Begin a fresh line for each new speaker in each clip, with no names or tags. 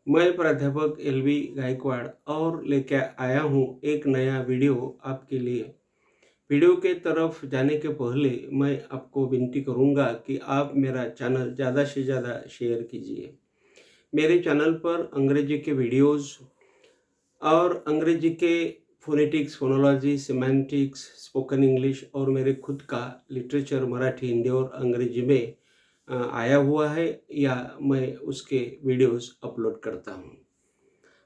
मैं प्राध्यापक एलवी गायकवाड़ और लेके आया हूँ एक नया वीडियो आपके लिए। वीडियो के तरफ जाने के पहले मैं आपको विनती करूँगा कि आप मेरा चैनल ज़्यादा से ज़्यादा शेयर कीजिए। मेरे चैनल पर अंग्रेजी के वीडियोस और अंग्रेजी के phonetics, phonology, semantics, spoken English और मेरे खुद का लिटरेचर मराठी, हिंदी और अंग्रेजी में आया हुआ है या मैं उसके वीडियोस अपलोड करता हूँ।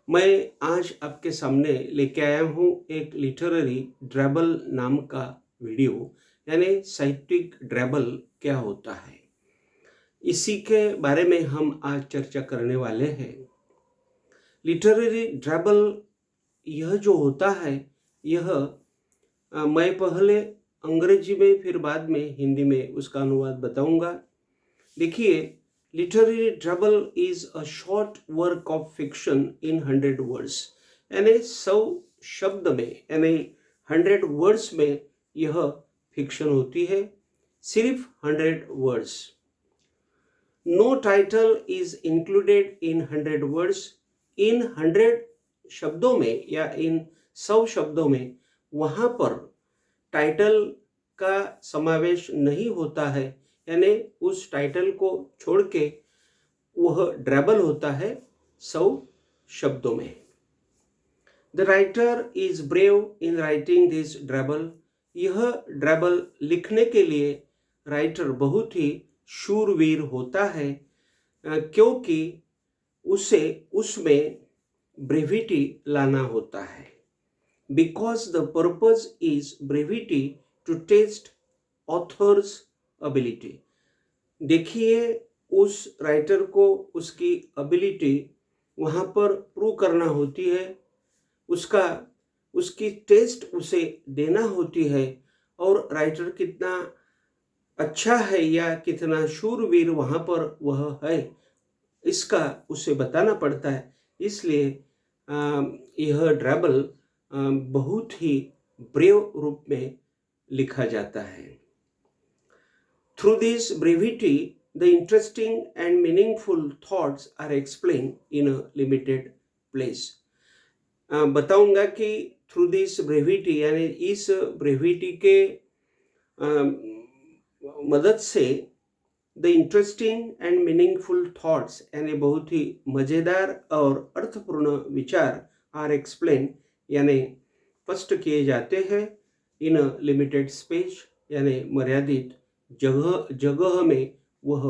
मैं आज आपके सामने लेके आया हूँ एक लिटरेरी ड्रैबल नाम का वीडियो, यानी साहित्यिक ड्रैबल क्या होता है, इसी के बारे में हम आज चर्चा करने वाले हैं। लिटरेरी ड्रैबल यह जो होता है, यह मैं पहले अंग्रेजी में फिर बाद में हिंदी में उसका अनुवाद बताऊंगा। देखिए, literary drabble is a short work of fiction in 100 words, यानी 100 शब्द में, यानी 100 वर्ड्स में यह फिक्शन होती है, सिर्फ 100 words. No title is included in 100 words. इन 100 शब्दों में या इन 100 शब्दों में वहाँ पर टाइटल का समावेश नहीं होता है, यानी उस टाइटल को छोड़ के वह ड्रैबल होता है 100 शब्दों में। The writer is brave in writing this drabble. यह ड्रैबल लिखने के लिए राइटर बहुत ही शूरवीर होता है, क्योंकि उसे उसमें ब्रेविटी लाना होता है। Because the purpose is brevity to test authors ability. देखिए, उस राइटर को उसकी एबिलिटी वहाँ पर प्रूव करना होती है, उसकी टेस्ट उसे देना होती है, और राइटर कितना अच्छा है या कितना शूरवीर वहाँ पर वह है, इसका उसे बताना पड़ता है। इसलिए यह ड्रैबल बहुत ही ब्रेव रूप में लिखा जाता है। Through this brevity the interesting and meaningful thoughts are explain in a limited place. बताऊंगा कि थ्रू दिस ब्रेविटी, यानी इस ब्रेविटी के मदद से the interesting and meaningful thoughts, यानी बहुत ही मज़ेदार और अर्थपूर्ण विचार आर एक्सप्लेन, यानी स्पष्ट किए जाते हैं इन लिमिटेड स्पेस, यानी मर्यादित जगह में वह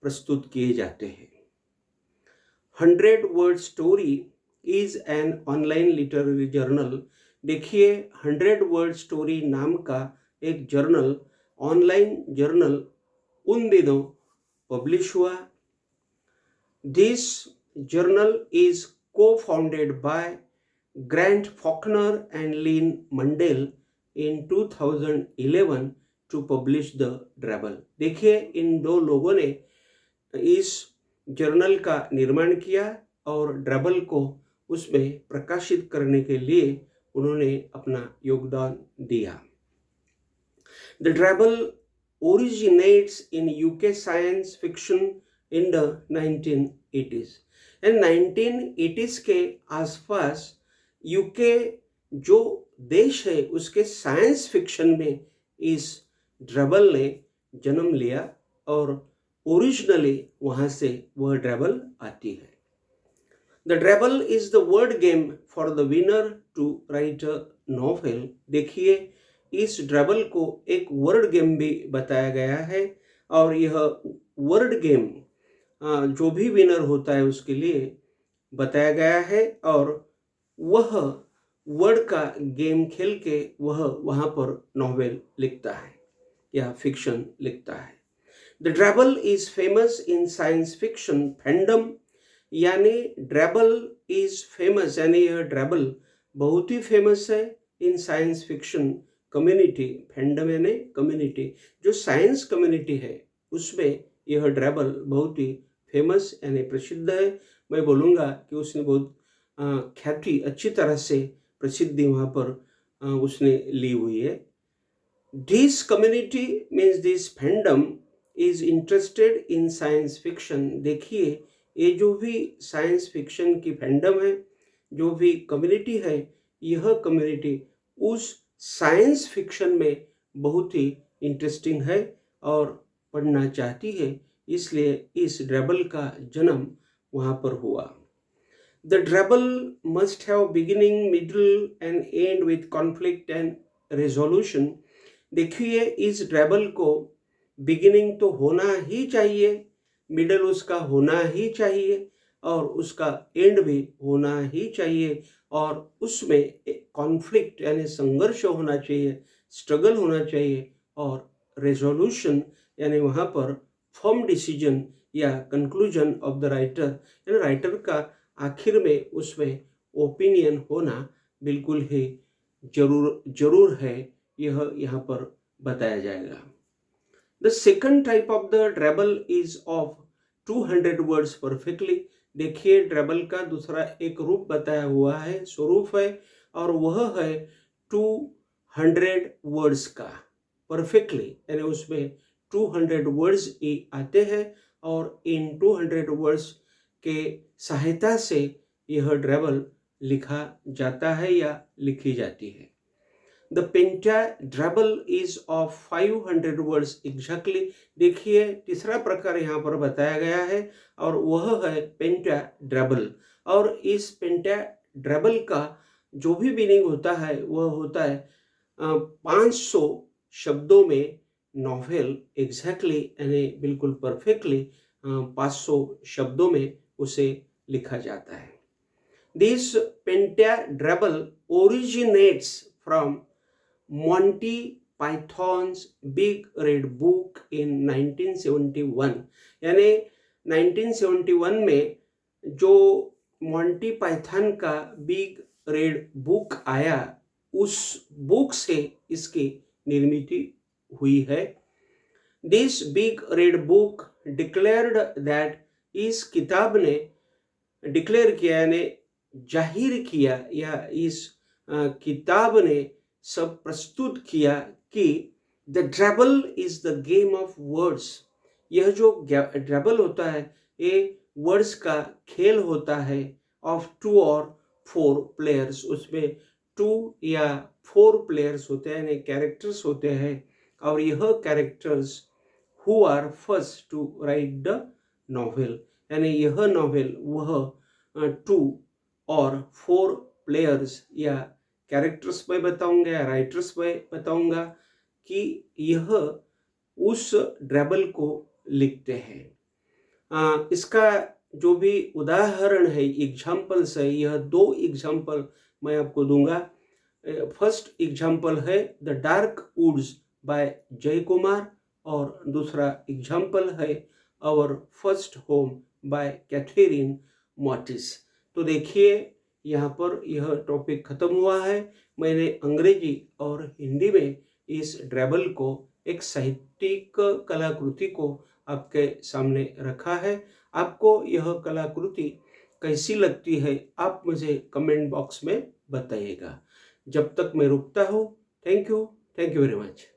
प्रस्तुत किए जाते हैं। 100 word story is an online literary journal. देखिए, 100 वर्ड स्टोरी नाम का एक जर्नल, ऑनलाइन जर्नल उन दिनों पब्लिश हुआ। This journal is co-founded by Grant Faulkner and Lynn Mandel in 2011 to publish the ड्रैबल। देखिए, इन दो लोगों ने इस जर्नल का निर्माण किया और ड्रैबल को उसमें प्रकाशित करने के लिए उन्होंने अपना योगदान दिया। The drabble originates in UK science fiction in the 1980s। And 1980s के आसपास यूके जो देश है उसके साइंस फिक्शन में इस ड्रैबल ने जन्म लिया, और ओरिजिनली वहाँ से वह ड्रैबल आती है। The drabble is the word game for the winner to write a novel. देखिए, इस ड्रैबल को एक वर्ड गेम भी बताया गया है, और यह वर्ड गेम जो भी विनर होता है उसके लिए बताया गया है, और वह वर्ड का गेम खेल के वह वहाँ पर नॉवेल लिखता है या फिक्शन लिखता है। The drabble is famous in science fiction fandom, यानी ड्रैबल इज फेमस, यानी यह ड्रैबल बहुत ही फेमस है इन साइंस फिक्शन कम्युनिटी। फैंडम यानी कम्युनिटी, जो साइंस कम्युनिटी है उसमें यह ड्रैबल बहुत ही फेमस यानी प्रसिद्ध है। मैं बोलूँगा कि उसने बहुत ख्याति, अच्छी तरह से प्रसिद्धि वहाँ पर उसने ली हुई है। This community means this fandom is interested in science fiction. देखिए, ये जो भी साइंस फिक्शन की फैंडम है, जो भी कम्युनिटी है, यह कम्युनिटी उस साइंस फिक्शन में बहुत ही इंटरेस्टिंग है और पढ़ना चाहती है, इसलिए इस ड्रेबल का जन्म वहाँ पर हुआ। The drabble must have beginning, middle and end with conflict and resolution. देखिए इस ड्रेबल को बिगिनिंग तो होना ही चाहिए, मिडल उसका होना ही चाहिए और उसका एंड भी होना ही चाहिए और उसमें कॉन्फ्लिक्ट यानी संघर्ष होना चाहिए, स्ट्रगल होना चाहिए और रेजोल्यूशन यानी वहाँ पर फर्म डिसीजन या कंक्लूजन ऑफ द राइटर यानी राइटर का आखिर में उसमें ओपिनियन होना बिल्कुल ही जरूर है, यह यहाँ पर बताया जाएगा। The second type of the ड्रेबल is of 200 words perfectly. देखिए ड्रेबल का दूसरा एक रूप बताया हुआ है, स्वरूप है, और वह है 200 वर्ड्स का परफेक्टली, यानी उसमें 200 वर्ड्स ही आते हैं और इन 200 वर्ड्स के सहायता से यह ड्रेबल लिखा जाता है या लिखी जाती है। The pentadrabble is of 500 words exactly. देखिए तीसरा प्रकार यहाँ पर बताया गया है और वह है पेंटाड्रेबल, और इस पेंटाड्रेबल का जो भी मीनिंग होता है वह होता है 500 शब्दों में नॉवेल एग्जैक्टली, यानी बिल्कुल परफेक्टली 500 शब्दों में उसे लिखा जाता है। This pentadrabble originates from Monty Python's big red book in 1971, यानी 1971 में जो मॉन्टी पाइथन का बिग रेड बुक आया, उस बुक से इसकी निर्मित हुई है। This big red book declared that, इस किताब ने डिक्लेयर किया यानी जाहिर किया, या इस किताब ने सब प्रस्तुत किया कि the ड्रेबल is the game of words. यह जो ड्रेबल होता है ये वर्ड्स का खेल होता है, ऑफ 2 और 4 प्लेयर्स। उसमें 2 या 4 प्लेयर्स होते हैं, यानी कैरेक्टर्स होते हैं, और यह characters who are first to write the novel, यानी यह नॉवेल वह 2 और 4 प्लेयर्स या कैरेक्टर्स में बताऊंगा या राइटर्स में बताऊंगा कि यह उस ड्रेबल को लिखते हैं। इसका जो भी उदाहरण है, एग्जाम्पल्स है, यह 2 एग्जाम्पल मैं आपको दूंगा। फर्स्ट एग्जाम्पल है the dark woods by Jay Kumar, और दूसरा एग्जाम्पल है our first home by Katherine Mortis. तो देखिए यहाँ पर यह टॉपिक खत्म हुआ है। मैंने अंग्रेजी और हिंदी में इस ड्रेबल को एक साहित्यिक कलाकृति को आपके सामने रखा है। आपको यह कलाकृति कैसी लगती है आप मुझे कमेंट बॉक्स में बताइएगा। जब तक मैं रुकता हूँ, थैंक यू वेरी मच।